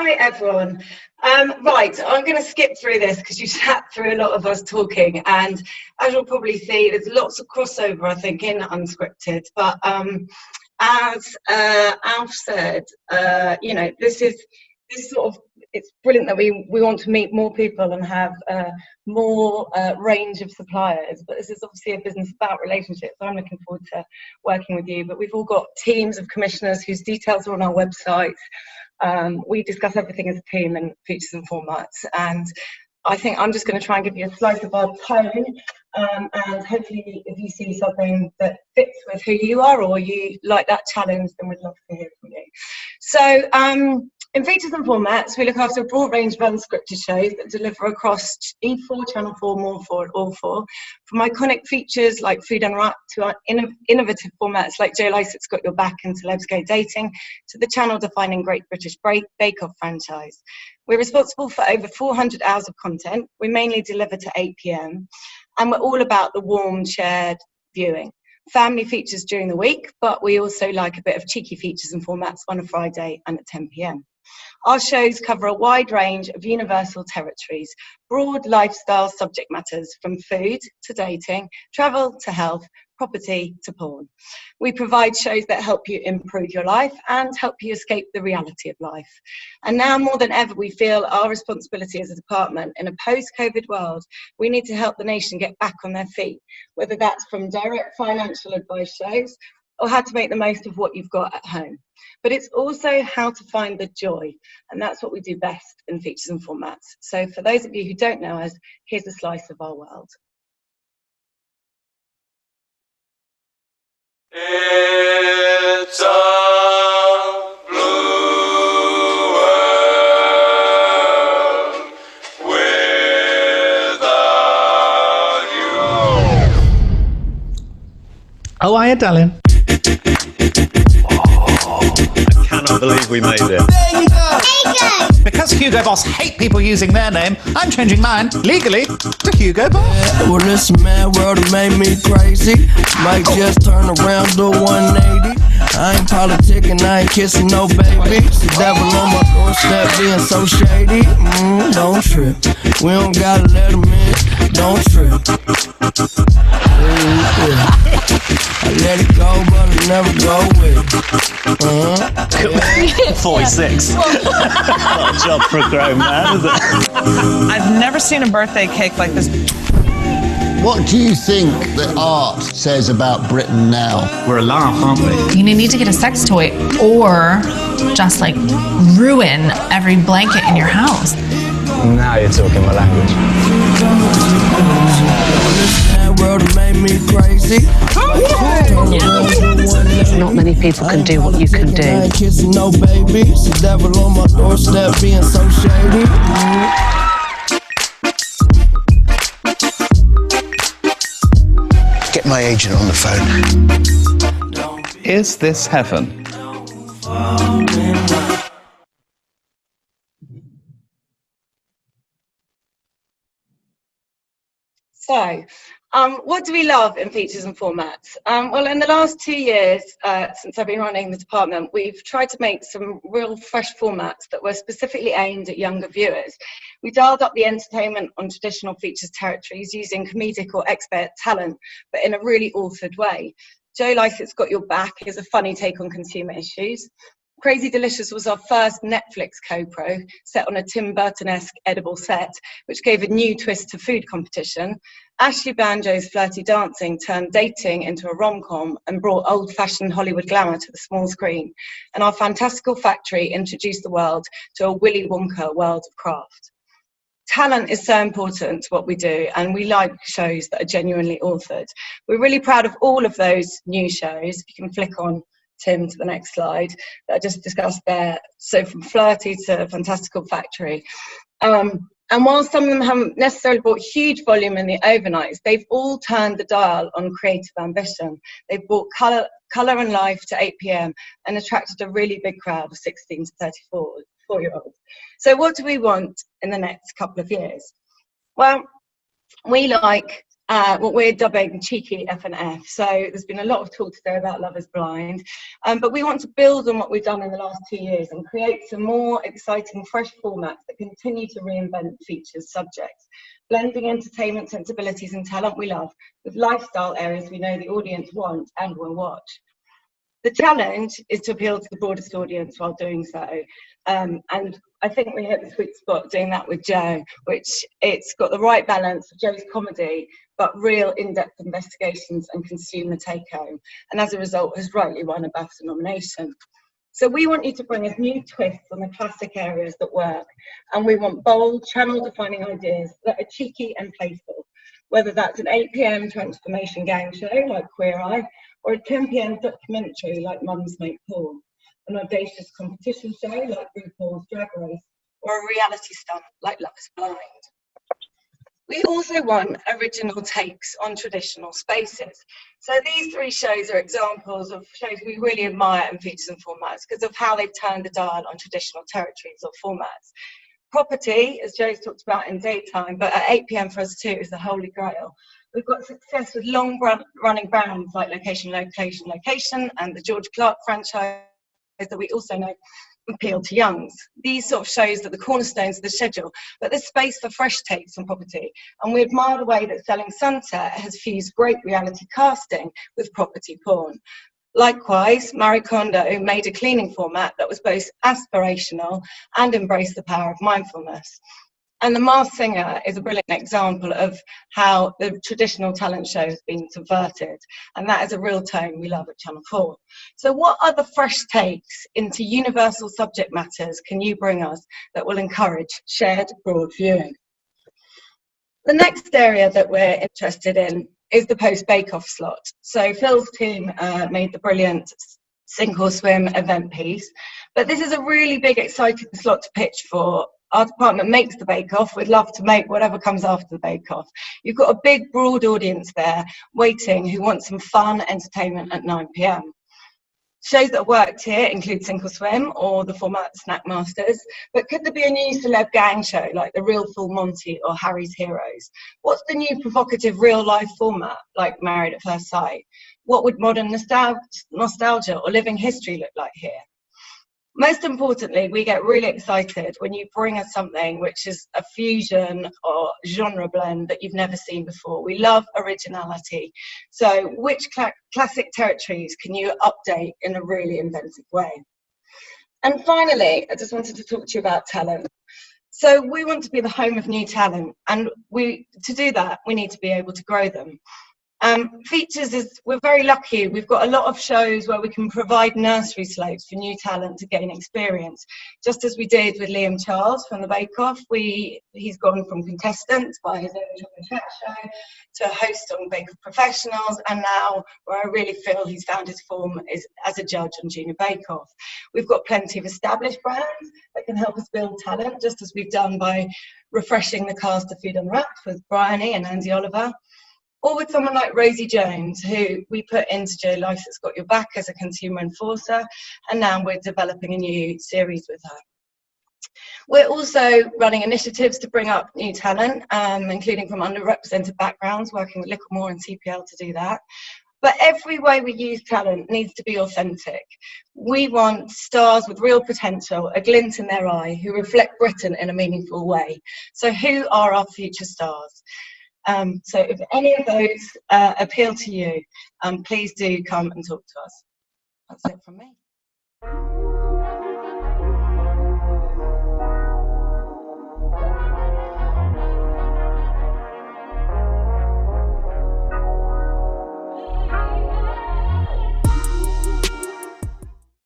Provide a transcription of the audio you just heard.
Hi everyone. Right, I'm going to skip through this because you sat through a lot of us talking, and as you'll probably see, there's lots of crossover, I think, in Unscripted. But as Alf said, you know, this sort of, it's brilliant that we want to meet more people and have more range of suppliers. But this is obviously a business about relationships. I'm looking forward to working with you. But we've all got teams of commissioners whose details are on our website. We discuss everything as a team in Features and Formats, and I think I'm just going to try and give you a slice of our tone, and hopefully if you see something that fits with who you are or you like that challenge, then we'd love to hear from you. So in Features and Formats, we look after a broad range of unscripted shows that deliver across E4, Channel 4, More 4 and All 4, from iconic features like Food and Wrap to our innovative formats like Joe Lycett's Got Your Back and Celebs Go Dating, to the channel-defining Great British Bake Off franchise. We're responsible for over 400 hours of content. We mainly deliver to 8 p.m, and we're all about the warm, shared viewing. Family features during the week, but we also like a bit of cheeky features and formats on a Friday and at 10 p.m. Our shows cover a wide range of universal territories, broad lifestyle subject matters from food to dating, travel to health, property to porn. We provide shows that help you improve your life and help you escape the reality of life. And now more than ever, we feel our responsibility as a department in a post-COVID world. We need to help the nation get back on their feet, whether that's from direct financial advice shows or how to make the most of what you've got at home. But it's also how to find the joy, and that's what we do best in Features and Formats. So for those of you who don't know us, here's a slice of our world. It's a blue world without you. Oh, hiya, darling. I cannot believe we made it. There you go. Because Hugo Boss hate people using their name, I'm changing mine, legally, to Hugo Boss. Well, this mad world has made me crazy. Might just turn around, do 180. I ain't politicking, I ain't kissing no baby. The devil on my doorstep being so shady. Don't trip. We don't gotta let him in. Don't trip. I let it go, but I never go with it. 46. Not a job for a grown man, is it? I've never seen a birthday cake like this. What do you think that art says about Britain now? We're a laugh, aren't we? You need to get a sex toy or just like ruin every blanket in your house. Now you're talking my language. World made me crazy. Not many people can do what you can do. I ain't kissing no baby. The devil on my doorstep being so shady. Get my agent on the phone. Is this heaven? So, what do we love in Features and Formats? Well, in the last 2 years, since I've been running the department, we've tried to make some real fresh formats that were specifically aimed at younger viewers. We dialed up the entertainment on traditional features territories using comedic or expert talent, but in a really authored way. Joe Lycett's Got Your Back is a funny take on consumer issues. Crazy Delicious was our first Netflix co-pro, set on a Tim Burton-esque edible set, which gave a new twist to food competition. Ashley Banjo's Flirty Dancing turned dating into a rom-com and brought old-fashioned Hollywood glamour to the small screen. And our Fantastical Factory introduced the world to a Willy Wonka world of craft. Talent is so important to what we do, and we like shows that are genuinely authored. We're really proud of all of those new shows. If you can flick on, Tim, to the next slide that I just discussed there. So from Flirty to Fantastical Factory. And while some of them haven't necessarily brought huge volume in the overnights, they've all turned the dial on creative ambition. They've brought colour and life to 8 p.m. and attracted a really big crowd of 16 to 34-year-olds. So what do we want in the next couple of years? Well, we like what we're dubbing cheeky F&F. So there's been a lot of talk today about Love is Blind, but we want to build on what we've done in the last 2 years and create some more exciting, fresh formats that continue to reinvent features subjects, blending entertainment sensibilities and talent we love with lifestyle areas we know the audience want and will watch. The challenge is to appeal to the broadest audience while doing so. And I think we hit the sweet spot doing that with Joe, which it's got the right balance of Joe's comedy, but real in-depth investigations and consumer take-home. And as a result, has rightly won a BAFTA nomination. So we want you to bring us new twists on the classic areas that work. And we want bold, channel-defining ideas that are cheeky and playful, whether that's an 8 p.m. transformation game show like Queer Eye, or a 10 p.m. documentary like Mums Make Porn, an audacious competition show like RuPaul's Drag Race, or a reality stunt like Love is Blind. We also want original takes on traditional spaces. So these 3 shows are examples of shows we really admire in features and formats because of how they've turned the dial on traditional territories or formats. Property, as Joe's talked about in daytime, but at 8 p.m. for us too, is the holy grail. We've got success with long-running brands like Location, and the George Clark franchise that we also know appeal to youngs. These sort of shows are the cornerstones of the schedule, but there's space for fresh takes on property. And we admire the way that Selling Sunset has fused great reality casting with property porn. Likewise, Marie Kondo made a cleaning format that was both aspirational and embraced the power of mindfulness. And The Masked Singer is a brilliant example of how the traditional talent show has been subverted. And that is a real tone we love at Channel 4. So what other fresh takes into universal subject matters can you bring us that will encourage shared broad viewing? The next area that we're interested in is the post-Bake-Off slot. So Phil's team made the brilliant Sink or Swim event piece. But this is a really big, exciting slot to pitch for. Our department makes the bake-off. We'd love to make whatever comes after the bake-off. You've got a big, broad audience there waiting who want some fun entertainment at 9 p.m. Shows that have worked here include Sink or Swim or the format Snack Masters. But could there be a new celeb gang show like The Real Full Monty or Harry's Heroes? What's the new provocative real-life format like Married at First Sight? What would modern nostalgia or living history look like here? Most importantly, we get really excited when you bring us something which is a fusion or genre blend that you've never seen before. We love originality. So which classic territories can you update in a really inventive way? And finally, I just wanted to talk to you about talent. So we want to be the home of new talent, and to do that, we need to be able to grow them. Features we're very lucky. We've got a lot of shows where we can provide nursery slopes for new talent to gain experience. Just as we did with Liam Charles from the Bake Off, he's gone from contestant by his own chocolate chat show to a host on Bake Off Professionals, and now where I really feel he's found his form is as a judge on Junior Bake Off. We've got plenty of established brands that can help us build talent, just as we've done by refreshing the cast of Food Unwrapped with Bryony and Andy Oliver. Or with someone like Rosie Jones, who we put into Joe Life's That's Got Your Back as a consumer enforcer, and now we're developing a new series with her. We're also running initiatives to bring up new talent, including from underrepresented backgrounds, working with Littlemore and CPL to do that. But every way we use talent needs to be authentic. We want stars with real potential, a glint in their eye, who reflect Britain in a meaningful way. So who are our future stars? So if any of those appeal to you, please do come and talk to us. That's it from me.